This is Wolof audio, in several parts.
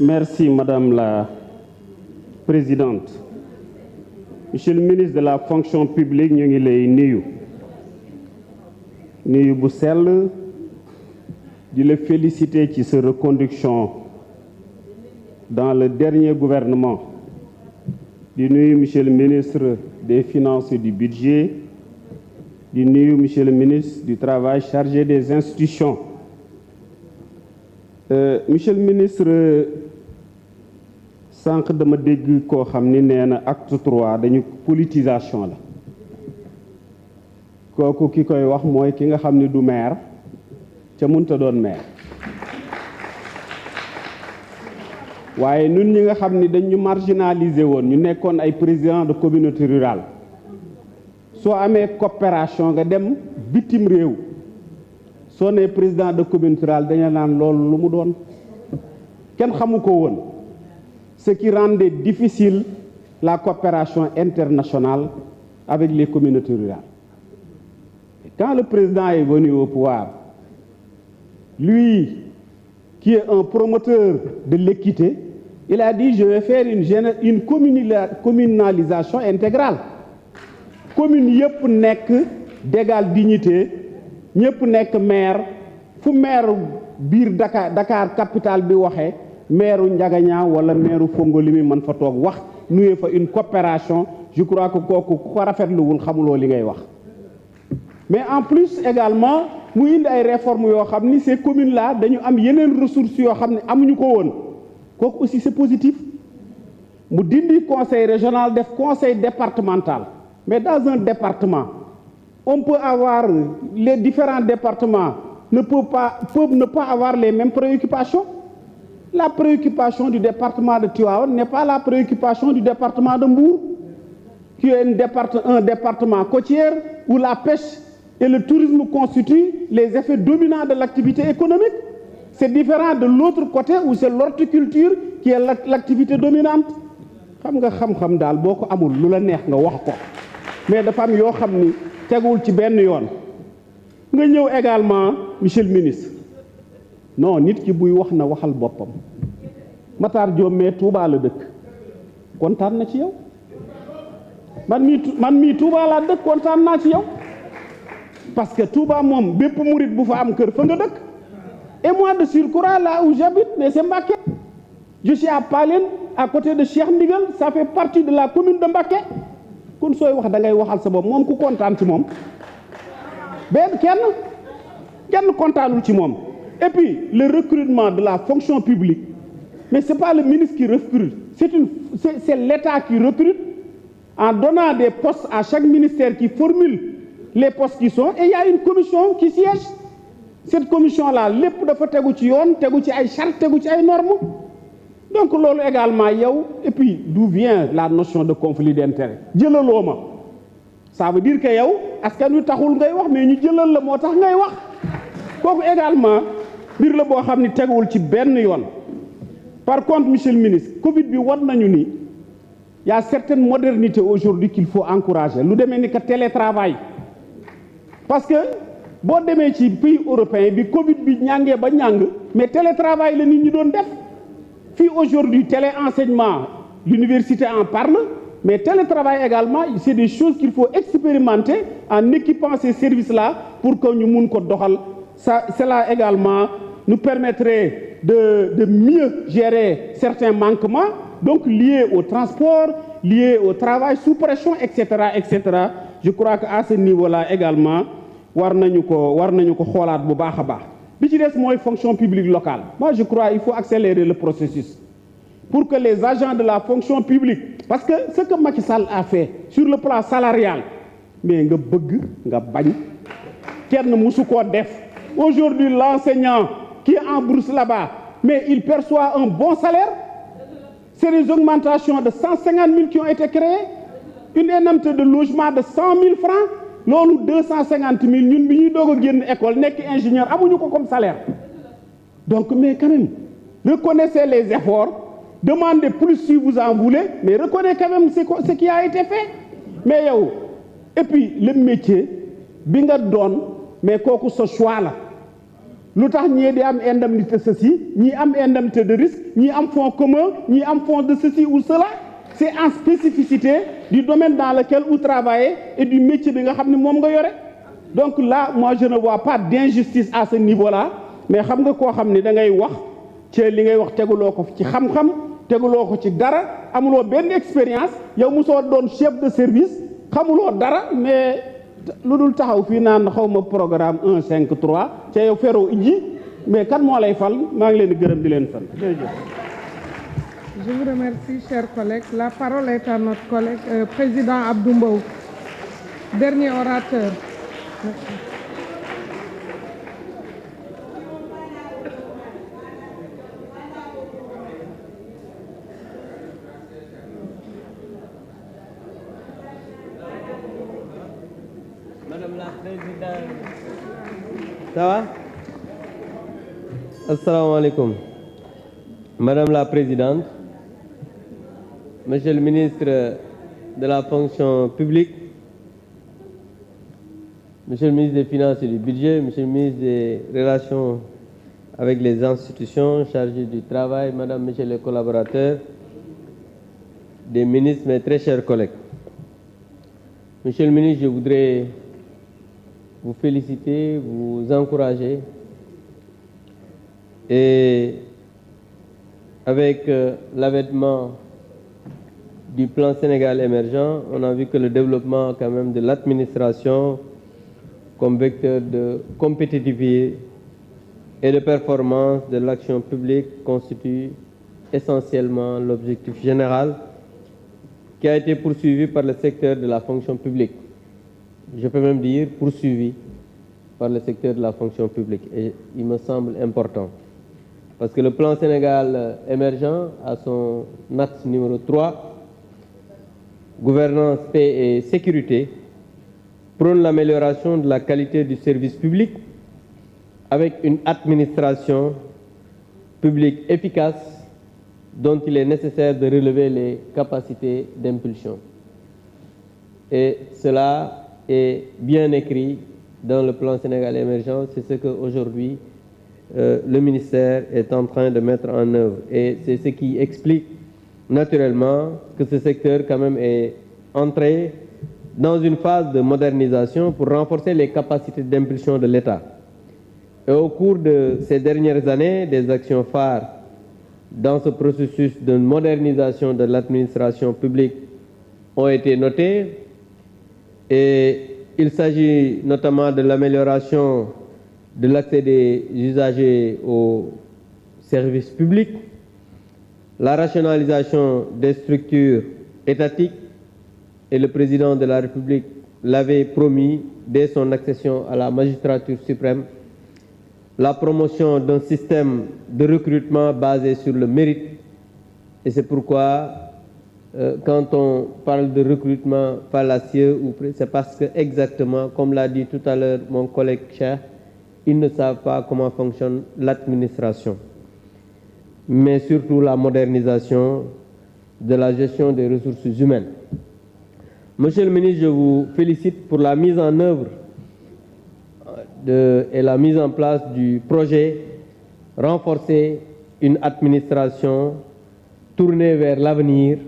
Merci Madame la Présidente. Monsieur le ministre de la fonction publique ñu ngi lay nuyu bu sell di la féliciter ci sa reconduction dans le dernier gouvernement di nuyu monsieur le ministre des Finances et du Budget di nuyu monsieur le ministre du Travail chargé des institutions. Monsieur le ministre sànq dama dégg koo xam ni nee na acte 3 dañu politisation la kooku ki koy wax mooy ki nga xam ni du maire ca mënta doon maire waaye ñun ñi nga xam ni dañu marginaliser woon ñu nekkoon ay président de communauté rurale soo amee coopération nga dem bitim réew soo nee président de communauté rurale dañu naan loolu lu mu doon kenn xamu ko woon. Ce qui rendait difficile la coopération internationale avec les communautés rurales. Et quand le président est venu au pouvoir, lui, qui est un promoteur de l'équité, il a dit, je vais faire une communalisation intégrale. Commune yëpp nekk d'égale dignité, ñëpp nekk maire, fu maire biir Dakar capitale bi waxee, maire Ndiagaña wala maire Fongolimi man fa toog wax nuyee fa une coopération je crois que kooku ku ko rafetluwul xamuloo li ngay wax mais en plus également mu indi ay réformes yoo xam ni ces communes là dañu am yeneen ressources yoo xam ne amuñu ko woon kooku aussi c'est positif mu dindi conseil régional def conseil départemental mais dans un département on peut avoir les différents départements peuvent ne pas avoir les mêmes préoccupations. La préoccupation du département de Tivaouane n'est pas la préoccupation du département de Mbour, qui est un département côtier où la pêche et le tourisme constituent les effets dominants de l'activité économique. C'est différent de l'autre côté où c'est l'horticulture qui est l'activité dominante. Xam nga xam-xam daal boo ko amul lu la neex nga wax ko mais dafa am yoo xam ni tegul ci benn yoon nga ñëw également monsieur le ministre. non nit ki buy wax na waxal boppam Matar Diop mais Touba la dëkk kontaan na ci yow man mii Touba laa dëkk kontaan naa ci yow parce que Touba moom bépp murit bu fa am kër fa nga dëkk et moi de surcroît là où j'habite mais c'est Mbacké je suis à Palen à côté de Cheikh Ndigal ça fait partie de la commune de Mbacké kon sooy wax da ngay waxal sa bopp moom ku kontaan ci moom benn kenn kontaanul ci moom. Et puis, le recrutement de la fonction publique, mais ce n'est pas le ministre qui recrute, c'est l'État qui recrute en donnant des postes à chaque ministère qui formule les postes qui sont, et il y a une commission qui siège. Cette commission-là, lépp dafa tegu ci yoon, tegu ci ay chartes, tegu ci ay normes. Donc, loolu également, yow, et puis, d'où vient la notion de conflit d'intérêt? Jëlaloo ma. Ça veut dire que yow, askan wi taxul ngay wax, mais ñu jëlal la moo tax ngay wax. Kooku également, mbir la boo xam ni teguwul ci benn yoon par contre monsieur le ministre Covid bi war nañu ni y a certaines modernités aujourd'hui qu'il faut encourager lu demee ni que télétravail parce que boo demee ci pays européen bi Covid bi ñàngee ba ñàng mais télétravail la nit ñi doon def fii aujourd'hui téléenseignement l'université en parle mais télétravail également c'est des choses qu'il faut expérimenter en équipant ces services-là pour que ñu mun ko doxal cela également nous permettrait de mieux gérer certains manquements, donc liés au transport, liés au travail sous pression, etc., etc. Je crois qu'à ce niveau-là également, war nañu ko xoolaat bu baax a baax. Bi ci des mooy fonction publique locale. Moi, je crois qu'il faut accélérer le processus pour que les agents de la fonction publique, parce que ce que Macky Sall a fait sur le plan salarial, mais nga bëgg nga bañ kenn musu koo def. Aujourd'hui, l'enseignant qui est en bourse là-bas, mais il perçoit un bon salaire. C'est des augmentations de 150 000 qui ont été créées. Une indemnité de logement de 100 000 francs. Loolu 250 000 ñun bi ñuy doog a génn école nekk ingénieur amuñu ko comme salaire. Donc, mais quand même, reconnaissez les efforts, demandez plus si vous en voulez, mais reconnaissez quand même ce qui a été fait. Mais yow, et puis le métier, bi nga doon, mais kooku sa choix la. lu tax ñii di am indemnité ceci ñii am indemnité de risque ñii am fonds commun ñii am fonds de ceci ou cela c'est en spécificité du domaine dans lequel vous travaillez et du métier bi nga xam ne moom nga yore donc là moi je ne vois pas d'injustice à ce niveau-là mais xam nga koo xam ne da ngay wax ci li ngay wax teguloo ko ci xam-xam teguloo ko ci dara amuloo benn expérience yow mosoo doon chef de service xamuloo dara mais lu dul taxaw fii naan xaw ma programme 1 5 3 ca yow feroo ijji mais kan moo lay fal maa ngi leen di gërëm di leen sant jërëjëf. Je vous remercie, chers collègues. La parole est à notre collègue président Abdou Mbow, dernier orateur. Merci. Madame la Présidente. Ça va? Assalamu alaikum. Madame la Présidente, Monsieur le ministre de la fonction publique, Monsieur le ministre des Finances et du Budget, Monsieur le ministre des Relations avec les institutions, chargé du travail, Madame, Monsieur les collaborateurs, des ministres, mes très chers collègues. Monsieur le ministre, je voudrais vous féliciter, vous encourager et avec l'avènement du plan Sénégal émergent, on a vu que le développement quand même de l'administration comme vecteur de compétitivité et de performance de l'action publique constitue essentiellement l'objectif général qui a été poursuivi par le secteur de la fonction publique. Je peux même dire poursuivi par le secteur de la fonction publique. Et il me semble important. Parce que le plan Sénégal émergent à son axe numéro 3, gouvernance, paix et sécurité, prône l'amélioration de la qualité du service public avec une administration publique efficace dont il est nécessaire de relever les capacités d'impulsion. Et cela est bien écrit dans le plan Sénégal émergent, c'est ce qu'aujourd'hui le ministère est en train de mettre en œuvre. Et c'est ce qui explique naturellement que ce secteur quand même est entré dans une phase de modernisation pour renforcer les capacités d'impulsion de l'État. Et au cours de ces dernières années, des actions phares dans ce processus de modernisation de l'administration publique ont été notées et il s'agit notamment de l'amélioration de l'accès des usagers aux services publics, la rationalisation des structures étatiques et le président de la République l'avait promis dès son accession à la magistrature suprême, la promotion d'un système de recrutement basé sur le mérite. Et c'est pourquoi, quand on parle de recrutement fallacieux, c'est parce que exactement, comme l'a dit tout à l'heure mon collègue Cheikh, ils ne savent pas comment fonctionne l'administration, mais surtout la modernisation de la gestion des ressources humaines. Monsieur le ministre, je vous félicite pour la mise en œuvre et la mise en place du projet renforcer une administration tournée vers l'avenir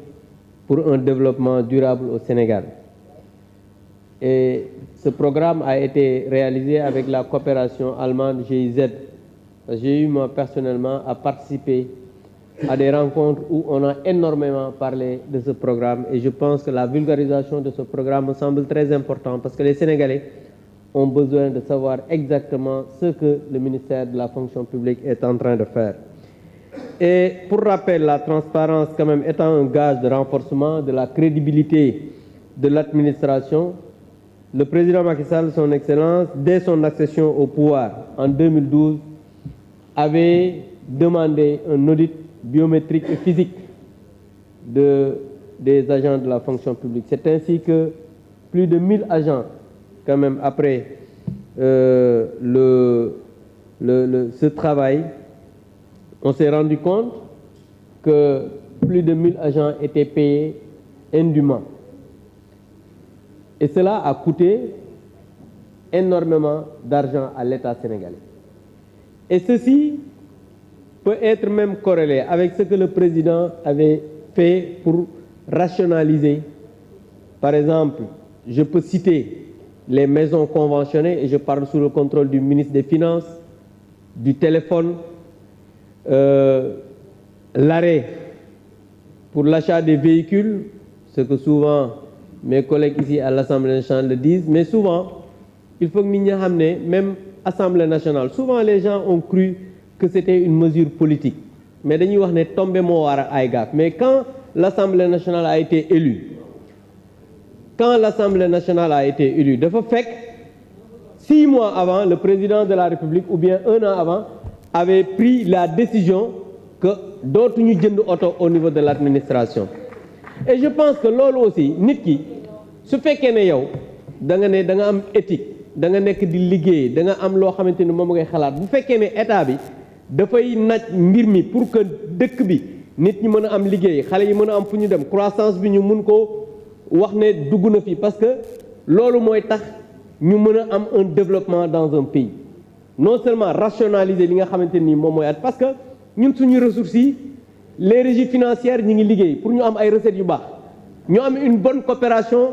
pour un développement durable au Sénégal. Et ce programme a été réalisé avec la coopération allemande GIZ. J'ai eu moi personnellement à participer à des rencontres où on a énormément parlé de ce programme et je pense que la vulgarisation de ce programme me semble très importante parce que les Sénégalais ont besoin de savoir exactement ce que le ministère de la fonction publique est en train de faire. Et pour rappel, la transparence quand même étant un gage de renforcement de la crédibilité de l'administration, le président Macky Sall, son Excellence, dès son accession au pouvoir en 2012, avait demandé un audit biométrique et physique des agents de la fonction publique. C'est ainsi que plus de 1000 agents, quand même, après ce travail, on s'est rendu compte que plus de 1000 agents étaient payés indûment. Et cela a coûté énormément d'argent à l'État sénégalais. Et ceci peut être même corrélé avec ce que le président avait fait pour rationaliser. Par exemple, je peux citer les maisons conventionnées, et je parle sous le contrôle du ministre des Finances, du téléphone, l'arrêt pour l'achat des véhicules, ce que souvent mes collègues ici à l'Assemblée nationale le disent, mais souvent, il faut que nous sachions, même Assemblée nationale, souvent les gens ont cru que c'était une mesure politique. Mais dañuy wax ne tombé moo war ay gaaf. Mais quand l'Assemblée nationale a été élue, dafa fekk 6 mois avant, le président de la République, ou bien 1 an avant, avait pris la décision que dootuñu jënd oto au niveau de l'administration. Et je pense que loolu aussi nit ki su fekkee ne yow da nga am éthique, da nga nekk di liggéey, da nga am loo xamante ni moom ngay xalaat. Bu fekkee ne état bi dafay naaj mbir mi pour que dëkk bi nit ñi mën a am liggéey, xale yi mën a am fu ñu dem, croissance bi ñu mun ko wax ne dugg na fi, parce que loolu mooy tax ñu mën a am un développement dans un pays. Non seulement rationaliser li nga xamante ni moom mooy parce que ñun suñu ressources yi les régies financières ñi ngi liggéey pour ñu am ay recettes yu baax, ñu am une bonne coopération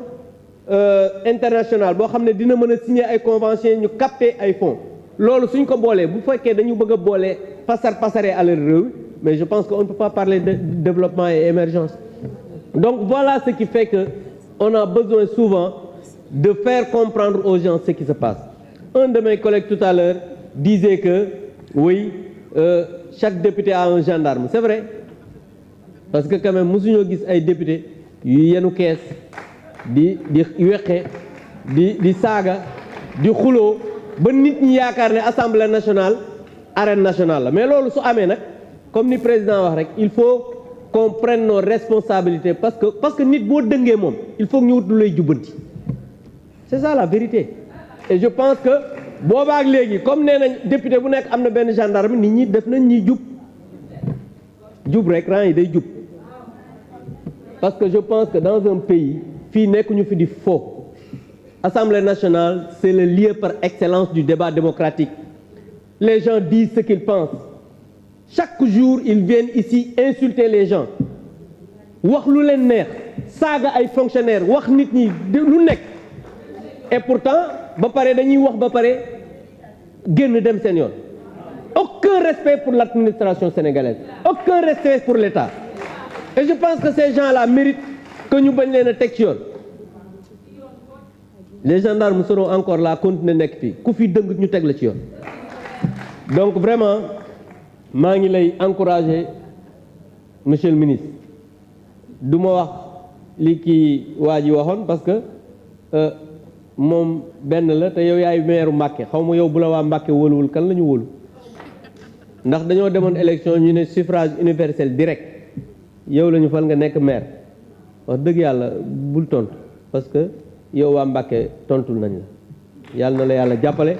internationale boo xam ne dina mën a signer ay conventions ñu capter ay fonds. Loolu suñ ko boolee bu fekkee dañu bëgg a boole passeree à leur réew, mais je pense qu'on ne peut pas parler de développement et émergence. Donc voilà ce qui fait que on a besoin souvent de faire comprendre aux gens ce qui se passe. Un de mes collègues tout à l'heure disait que oui, chaque député a un gendarme. C'est vrai, parce que quand même musuñoo gis ay député yu yenu kees di weqe di saaga di xuloo ba nit ñi yaakaar ne Assemblée nationale arène nationale la. Mais loolu su amee nag comme ni président wax rek, il faut qu'on prenne nos responsabilités, parce que nit boo dëngee moom il faut que ñu wut lu lay jubbanti. C'est ça la vérité. Et je pense que boobaak léegi comme nee nañ député bu nekk am na benn gendarme, nit ñi def nañ ñi jub rek rang yi day jub. Parce que je pense que dans un pays fii nekkuñu fi di faux. Assemblée nationale, c'est le lieu par excellence du débat démocratique. Les gens disent ce qu'ils pensent. Chaque jour, ils viennent ici insulter les gens. Wax lu leen neex, saaga ay fonctionnaires, wax nit ñi lu nekk. Et pourtant, ba pare dañuy wax ba pare génn dem seen yoon. Aucun respect pour l'administration sénégalaise, aucun respect pour l'État. Et je pense que ces gens-là méritent que ñu bañ leen a teg ci yoon. Les gendarmes seront encore là, continuer nekk fii ku fi dëng ñu teg la ci yoon. Donc vraiment maa ngi lay encourager monsieur le ministre. Du ma wax li kii waa ji waxoon parce que moom benn la te yow yaay maire Mbacké, xaw ma yow bu la waa Mbacké wóoluwul kan la ñu wóolu. Ndax dañoo demoon élection ñu ne suffrage universel direct yow la ñu fal nga nekk maire. Wax dëgg yàlla bul tontu parce que yow waa Mbacké tontul nañ la. Yàlla na la yàlla jàppale.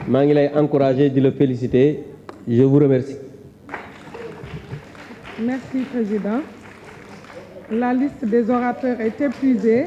maa ngi lay encourager di la féliciter. Je vous remercie. Merci, Président. La liste des orateurs est épuisée.